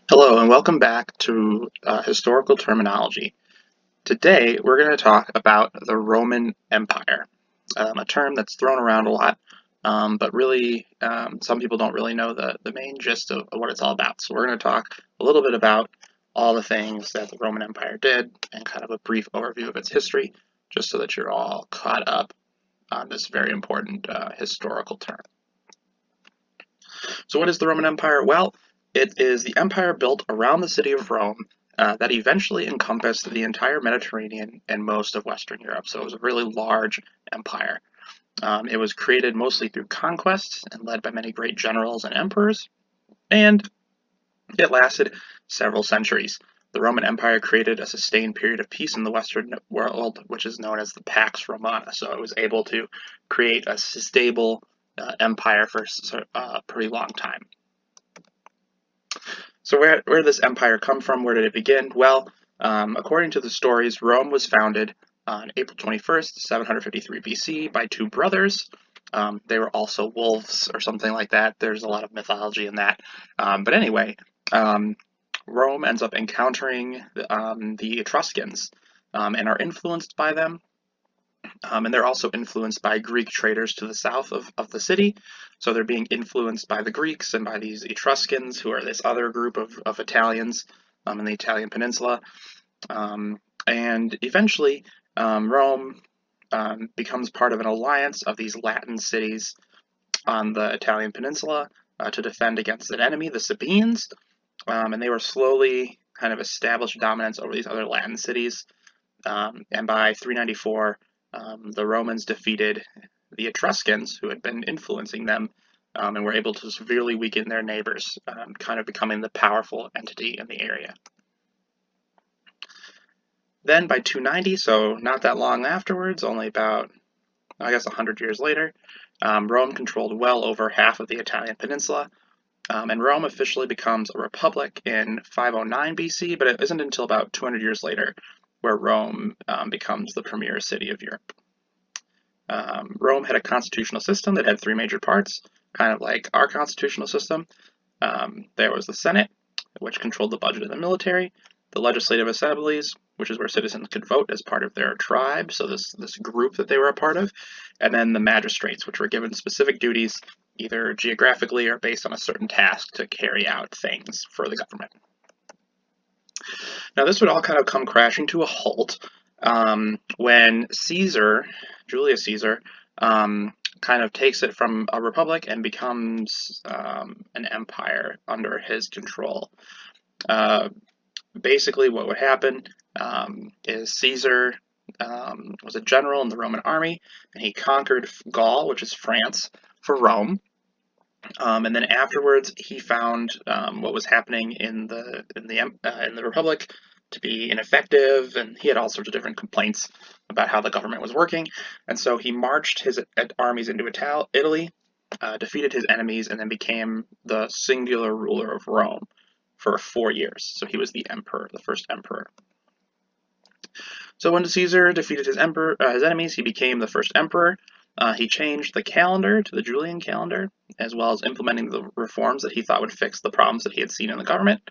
Hello and welcome back to Historical Terminology. Today we're going to talk about the Roman Empire, a term that's thrown around a lot, but really some people don't really know the main gist of what it's all about. So we're going to talk a little bit about all the things that the Roman Empire did and kind of a brief overview of its history, just so that you're all caught up on this very important historical term. So what is the Roman Empire? Well, it is the empire built around the city of Rome that eventually encompassed the entire Mediterranean and most of Western Europe. So it was a really large empire. It was created mostly through conquest and led by many great generals and emperors, and it lasted several centuries. The Roman Empire created a sustained period of peace in the Western world, which is known as the Pax Romana. So it was able to create a stable empire for a pretty long time. So where did this empire come from? Where did it begin? Well, according to the stories, Rome was founded on April 21st, 753 BC by two brothers. They were also wolves or something like that. There's a lot of mythology in that. But anyway, Rome ends up encountering the Etruscans and are influenced by them. And they're also influenced by Greek traders to the south of the city. So they're being influenced by the Greeks and by these Etruscans, who are this other group of Italians in the Italian peninsula. And eventually, Rome becomes part of an alliance of these Latin cities on the Italian peninsula to defend against an enemy, the Sabines. And they were slowly kind of established dominance over these other Latin cities. And by 394, the Romans defeated the Etruscans, who had been influencing them, and were able to severely weaken their neighbors, kind of becoming the powerful entity in the area. Then by 290, so not that long afterwards, only about, I guess, 100 years later, Rome controlled well over half of the Italian peninsula, and Rome officially becomes a republic in 509 BC, but it isn't until about 200 years later where Rome becomes the premier city of Europe. Rome had a constitutional system that had three major parts, kind of like our constitutional system. There was the Senate, which controlled the budget of the military, the legislative assemblies, which is where citizens could vote as part of their tribe, so this group that they were a part of, and then the magistrates, which were given specific duties, either geographically or based on a certain task to carry out things for the government. Now, this would all kind of come crashing to a halt when Julius Caesar, kind of takes it from a republic and becomes an empire under his control. Basically, what would happen is Caesar was a general in the Roman army, and he conquered Gaul, which is France, for Rome. And then afterwards, he found what was happening in the Republic to be ineffective, and he had all sorts of different complaints about how the government was working. And so he marched his armies into Italy, defeated his enemies, and then became the singular ruler of Rome for 4 years. So he was the emperor, the first emperor. So when Caesar defeated his enemies, he became the first emperor. He changed the calendar to the Julian calendar, as well as implementing the reforms that he thought would fix the problems that he had seen in the government.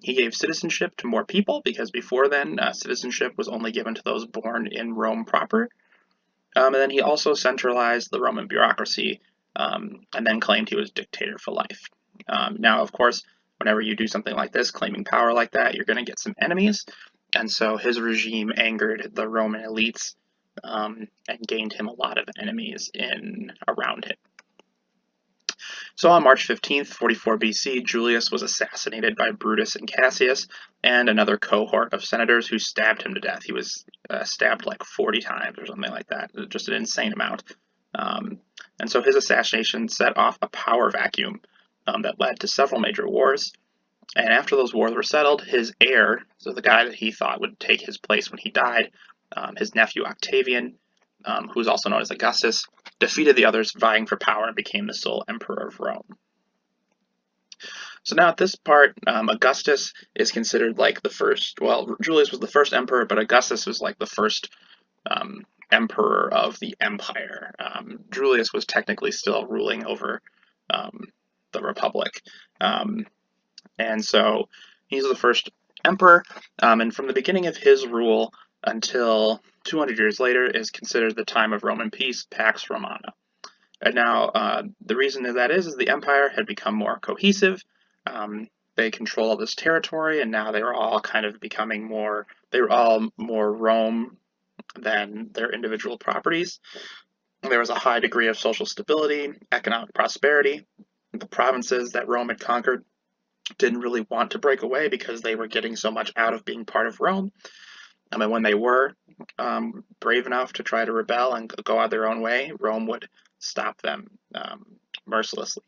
He gave citizenship to more people, because before then, citizenship was only given to those born in Rome proper. And then he also centralized the Roman bureaucracy, and then claimed he was dictator for life. Now, of course, whenever you do something like this, claiming power like that, you're going to get some enemies. And so his regime angered the Roman elites, and gained him a lot of enemies around him. So on March 15th, 44 BC, Julius was assassinated by Brutus and Cassius and another cohort of senators who stabbed him to death. He was stabbed like 40 times or something like that, just an insane amount. And so his assassination set off a power vacuum that led to several major wars. And after those wars were settled, his heir, so the guy that he thought would take his place when he died, his nephew Octavian, who was also known as Augustus, defeated the others vying for power and became the sole emperor of Rome. So now at this part, Augustus is considered like the first, well, Julius was the first emperor, but Augustus was like the first emperor of the empire. Julius was technically still ruling over the republic. And so he's the first emperor, and from the beginning of his rule until 200 years later is considered the time of Roman peace, Pax Romana. And now the reason that is the empire had become more cohesive. They control all this territory, and now they were all kind of becoming more, they were all more Rome than their individual properties. There was a high degree of social stability, economic prosperity. The provinces that Rome had conquered didn't really want to break away because they were getting so much out of being part of Rome. And when they were brave enough to try to rebel and go out their own way, Rome would stop them mercilessly.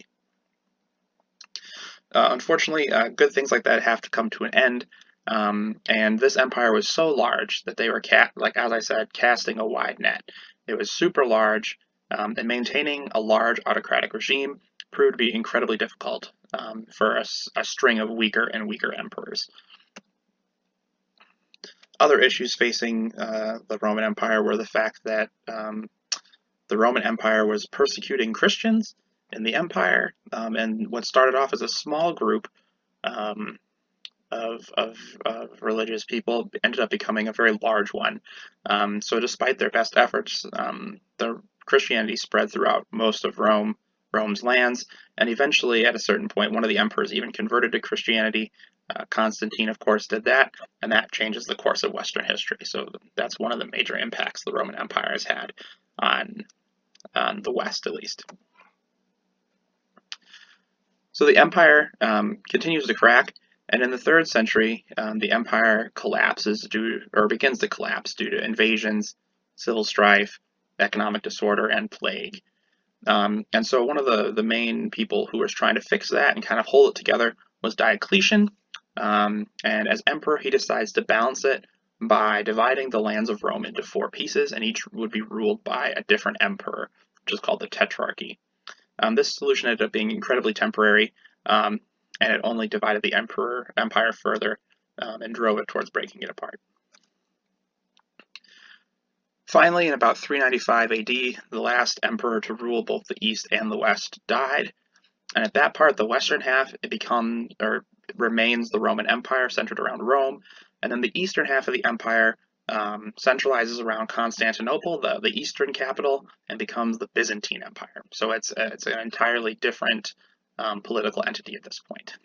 Unfortunately, good things like that have to come to an end. And this empire was so large that they were, like as I said, casting a wide net. It was super large, and maintaining a large autocratic regime proved to be incredibly difficult for a string of weaker and weaker emperors. Other issues facing the Roman Empire were the fact that the Roman Empire was persecuting Christians in the empire, and what started off as a small group of religious people ended up becoming a very large one. So despite their best efforts, the Christianity spread throughout most of Rome's lands, and eventually at a certain point one of the emperors even converted to Christianity. Constantine, of course, did that, and that changes the course of Western history. So that's one of the major impacts the Roman Empire has had on the West, at least. So the empire continues to crack, and in the 3rd century, the empire begins to collapse due to invasions, civil strife, economic disorder, and plague. And so one of the main people who was trying to fix that and kind of hold it together was Diocletian. And as emperor, he decides to balance it by dividing the lands of Rome into 4 pieces, and each would be ruled by a different emperor, which is called the Tetrarchy. This solution ended up being incredibly temporary, and it only divided the empire further and drove it towards breaking it apart. Finally, in about 395 AD, the last emperor to rule both the East and the West died, and at that part, the western half remains the Roman Empire, centered around Rome, and then the eastern half of the empire centralizes around Constantinople, the eastern capital, and becomes the Byzantine Empire. So it's an entirely different political entity at this point.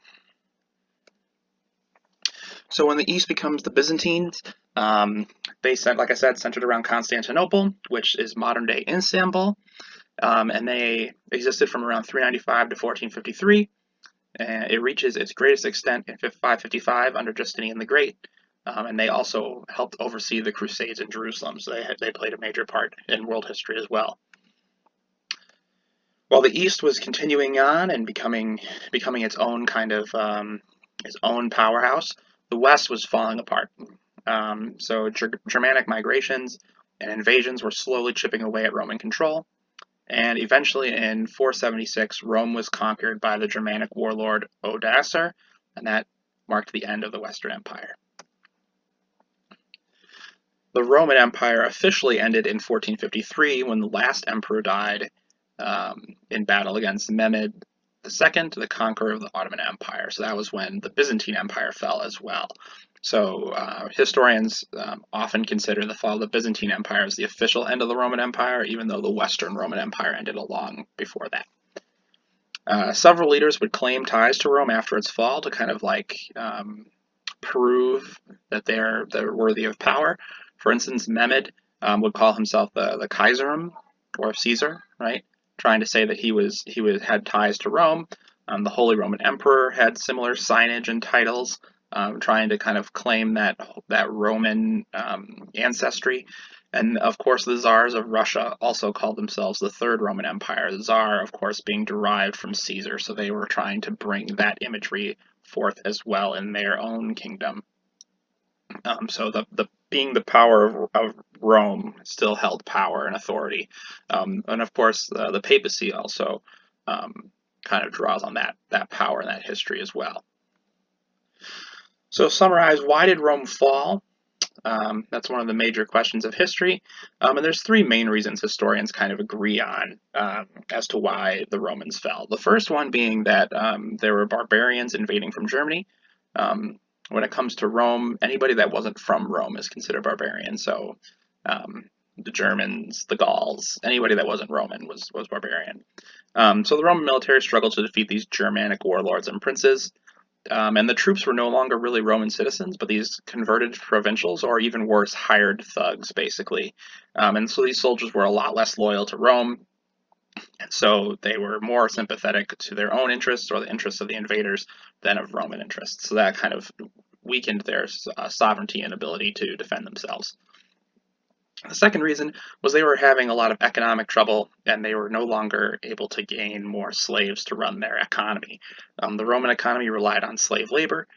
So when the East becomes the Byzantines, they said, like I said, centered around Constantinople, which is modern-day Istanbul, and they existed from around 395 to 1453. It reaches its greatest extent in 555 under Justinian the Great, and they also helped oversee the Crusades in Jerusalem, so they played a major part in world history as well. While the East was continuing on and becoming its own kind of its own powerhouse, the West was falling apart. So Germanic migrations and invasions were slowly chipping away at Roman control, and eventually in 476 Rome was conquered by the Germanic warlord Odoacer, and that marked the end of the Western Empire. The Roman Empire officially ended in 1453 when the last emperor died in battle against Mehmed II, the conqueror of the Ottoman Empire. So that was when the Byzantine Empire fell as well. So historians often consider the fall of the Byzantine Empire as the official end of the Roman Empire, even though the Western Roman Empire ended long before that. Several leaders would claim ties to Rome after its fall to kind of like prove that they're worthy of power. For instance, Mehmed would call himself the Kaiserum, or Caesar, right? Trying to say that he had ties to Rome. The Holy Roman Emperor had similar signage and titles, trying to kind of claim that Roman ancestry. And of course, the czars of Russia also called themselves the Third Roman Empire. The czar, of course, being derived from Caesar, so they were trying to bring that imagery forth as well in their own kingdom. So being the power of Rome still held power and authority, and of course the papacy also kind of draws on that power and that history as well. So to summarize, why did Rome fall? That's one of the major questions of history. And there's three main reasons historians kind of agree on as to why the Romans fell. The first one being that there were barbarians invading from Germany. When it comes to Rome, anybody that wasn't from Rome is considered barbarian. So the Germans, the Gauls, anybody that wasn't Roman was barbarian. So the Roman military struggled to defeat these Germanic warlords and princes. And the troops were no longer really Roman citizens, but these converted provincials, or even worse, hired thugs, basically. And so these soldiers were a lot less loyal to Rome, and so they were more sympathetic to their own interests or the interests of the invaders than of Roman interests. So that kind of weakened their sovereignty and ability to defend themselves. The second reason was they were having a lot of economic trouble, and they were no longer able to gain more slaves to run their economy. The Roman economy relied on slave labor,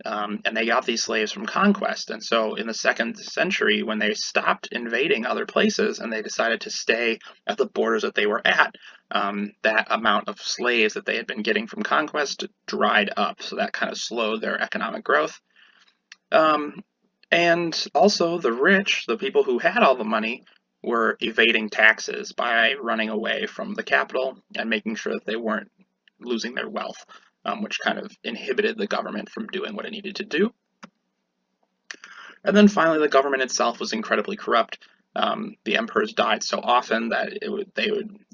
and they got these slaves from conquest. And so in the 2nd century, when they stopped invading other places and they decided to stay at the borders that they were at, that amount of slaves that they had been getting from conquest dried up. So that kind of slowed their economic growth. And also the rich, the people who had all the money, were evading taxes by running away from the capital and making sure that they weren't losing their wealth, which kind of inhibited the government from doing what it needed to do. And then finally, the government itself was incredibly corrupt. The emperors died so often that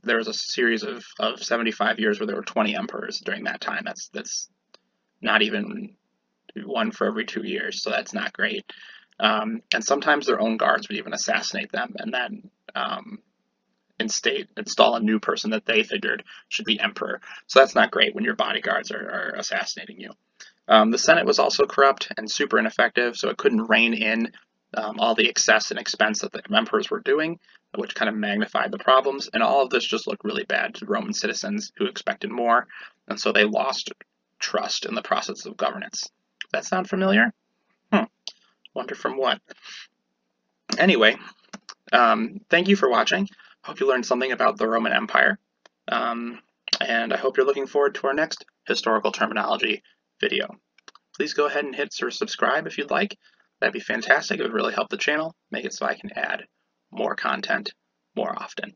there was a series of 75 years where there were 20 emperors during that time. That's not even one for every 2 years, so that's not great. And sometimes their own guards would even assassinate them and then install a new person that they figured should be emperor. So that's not great when your bodyguards are assassinating you. The Senate was also corrupt and super ineffective, so it couldn't rein in all the excess and expense that the emperors were doing, which kind of magnified the problems. And all of this just looked really bad to Roman citizens who expected more, and so they lost trust in the process of governance. Does that sound familiar? Wonder from what? Anyway, thank you for watching. Hope you learned something about the Roman Empire. And I hope you're looking forward to our next historical terminology video. Please go ahead and hit subscribe if you'd like. That'd be fantastic. It would really help the channel, make it so I can add more content more often.